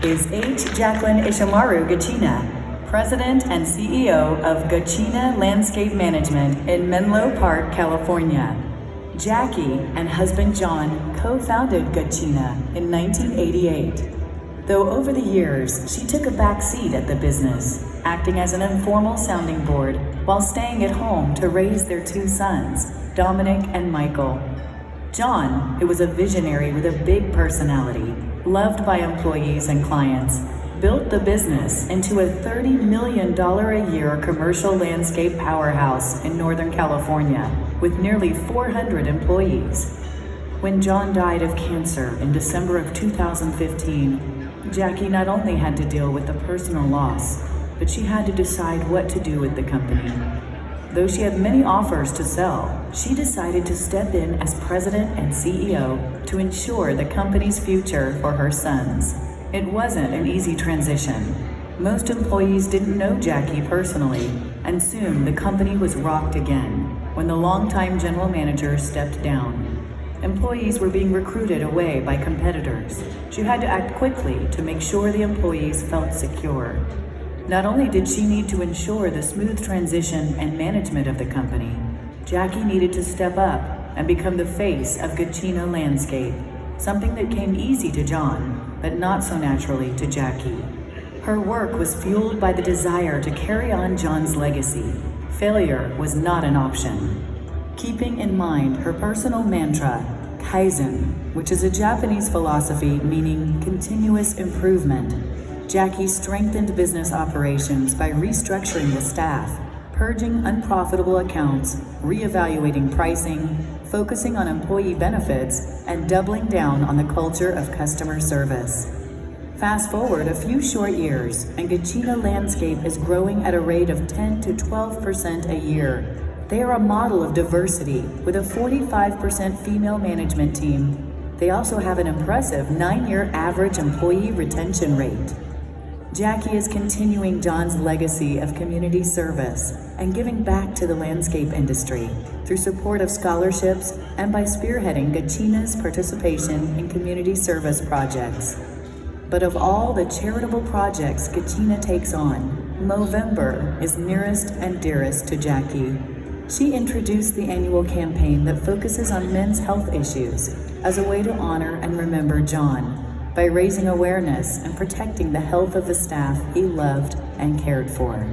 is Jaclyn Ishimaru-Gachina, President and CEO of Gachina Landscape Management in Menlo Park, California. Jackie and husband John co-founded Gachina in 1988. Though over the years, she took a back seat at the business, acting as an informal sounding board while staying at home to raise their two sons, Dominic and Michael. John, who was a visionary with a big personality, loved by employees and clients, built the business into a $30 million a year commercial landscape powerhouse in Northern California with nearly 400 employees. When John died of cancer in December of 2015, Jackie not only had to deal with the personal loss, but she had to decide what to do with the company. Though she had many offers to sell, she decided to step in as president and CEO to ensure the company's future for her sons. It wasn't an easy transition. Most employees didn't know Jackie personally, and soon the company was rocked again when the longtime general manager stepped down. Employees were being recruited away by competitors. She had to act quickly to make sure the employees felt secure. Not only did she need to ensure the smooth transition and management of the company, Jackie needed to step up and become the face of Gachina Landscape, something that came easy to John, but not so naturally to Jackie. Her work was fueled by the desire to carry on John's legacy. Failure was not an option. Keeping in mind her personal mantra, Kaizen, which is a Japanese philosophy meaning continuous improvement, Jackie strengthened business operations by restructuring the staff, purging unprofitable accounts, reevaluating pricing, focusing on employee benefits, and doubling down on the culture of customer service. Fast forward a few short years, and Gachina Landscape is growing at a rate of 10 to 12% a year. They are a model of diversity with a 45% female management team. They also have an impressive 9-year average employee retention rate. Jackie is continuing John's legacy of community service and giving back to the landscape industry through support of scholarships and by spearheading Gachina's participation in community service projects. But of all the charitable projects Gachina takes on, Movember is nearest and dearest to Jackie. She introduced the annual campaign that focuses on men's health issues as a way to honor and remember John by raising awareness and protecting the health of the staff he loved and cared for.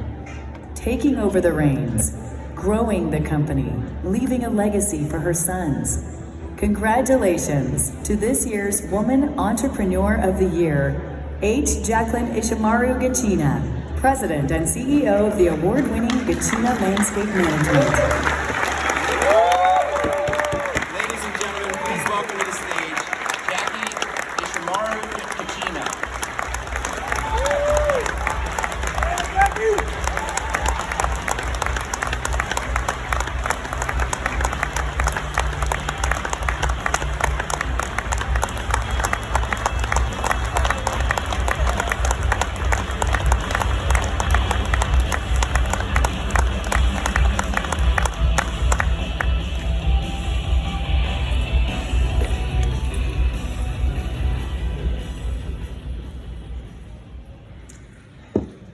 Taking over the reins, growing the company, leaving a legacy for her sons. Congratulations to this year's Woman Entrepreneur of the Year, Jaclyn Ishimaru-Gachina, President and CEO of the award-winning Gachina Landscape Management. Ladies and gentlemen, please welcome to the stage, Jackie Ishimaru-Gachina.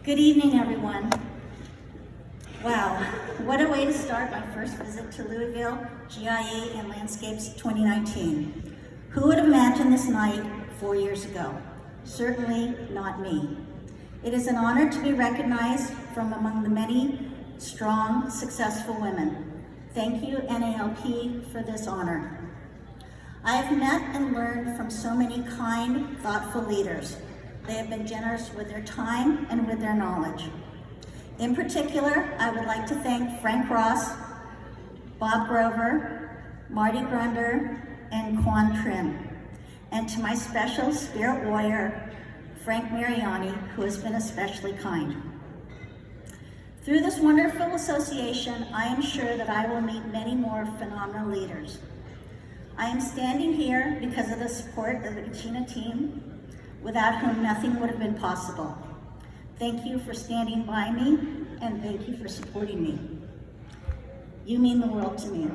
Good evening, everyone. Wow, what a way to start my first visit to Louisville, GIA and Landscapes 2019. Who would have imagined this night 4 years ago? Certainly not me. It is an honor to be recognized from among the many strong, successful women. Thank you, NALP, for this honor. I have met and learned from so many kind, thoughtful leaders. They have been generous with their time and with their knowledge. In particular, I would like to thank Frank Ross, Bob Grover, Marty Grunder, and Quan Trim, and to my special spirit warrior, Frank Mariani, who has been especially kind. Through this wonderful association, I am sure that I will meet many more phenomenal leaders. I am standing here because of the support of the Gachina team, without whom nothing would have been possible. Thank you for standing by me, and thank you for supporting me. You mean the world to me.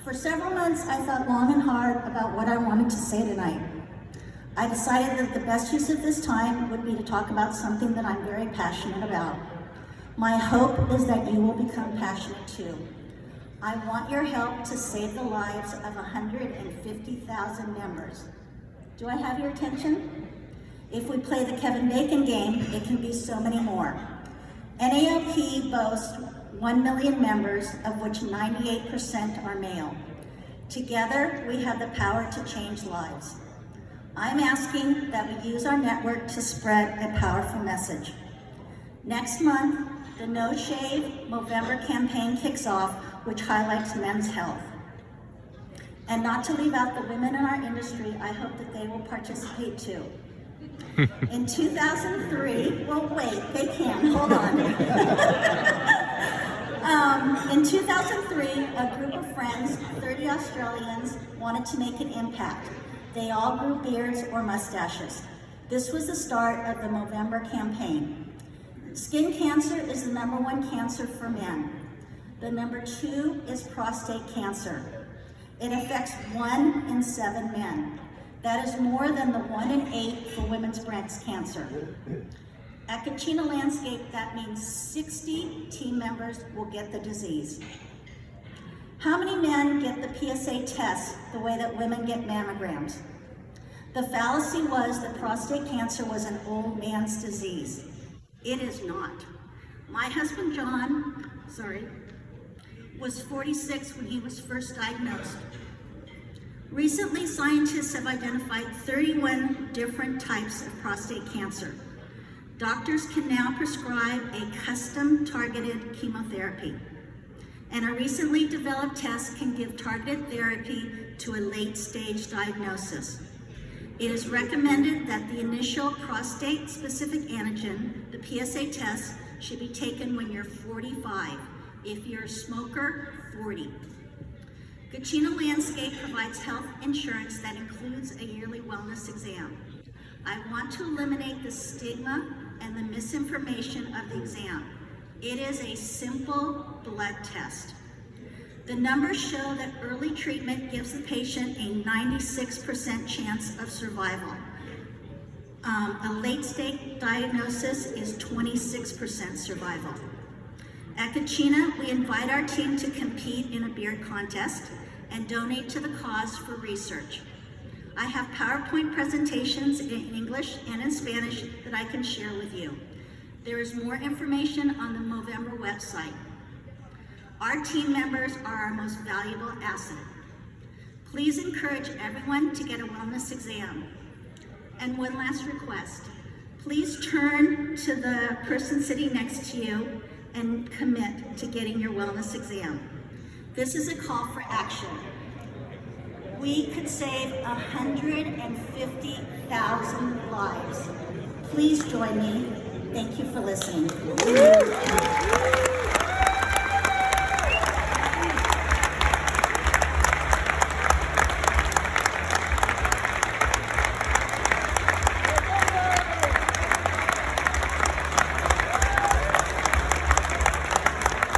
For several months, I thought long and hard about what I wanted to say tonight. I decided that the best use of this time would be to talk about something that I'm very passionate about. My hope is that you will become passionate too. I want your help to save the lives of 150,000 members. Do I have your attention? If we play the Kevin Bacon game, it can be so many more. NALP boasts 1 million members, of which 98% are male. Together, we have the power to change lives. I'm asking that we use our network to spread a powerful message. Next month, the No Shave Movember campaign kicks off, which highlights men's health. And not to leave out the women in our industry, I hope that they will participate too. In 2003, well wait, they can, hold on. In 2003, a group of friends, 30 Australians, wanted to make an impact. They all grew beards or mustaches. This was the start of the Movember campaign. Skin cancer is the #1 cancer for men. The #2 is prostate cancer. It affects 1 in 7 men. That is more than the 1 in 8 for women's breast cancer. At Gachina Landscape, that means 60 team members will get the disease. How many men get the PSA test the way that women get mammograms? The fallacy was that prostate cancer was an old man's disease. It is not. My husband John, was 46 when he was first diagnosed. Recently, scientists have identified 31 different types of prostate cancer. Doctors can now prescribe a custom targeted chemotherapy. And a recently developed test can give targeted therapy to a late stage diagnosis. It is recommended that the initial prostate specific antigen, the PSA test, should be taken when you're 45. If you're a smoker, 40. Gachina Landscape provides health insurance that includes a yearly wellness exam. I want to eliminate the stigma and the misinformation of the exam. It is a simple blood test. The numbers show that early treatment gives the patient a 96% chance of survival. A late stage diagnosis is 26% survival. At Gachina, we invite our team to compete in a beard contest and donate to the cause for research. I have PowerPoint presentations in English and in Spanish that I can share with you. There is more information on the Movember website. Our team members are our most valuable asset. Please encourage everyone to get a wellness exam. And one last request. Please turn to the person sitting next to you and commit to getting your wellness exam. This is a call for action. We could save 150,000 lives. Please join me. Thank you for listening.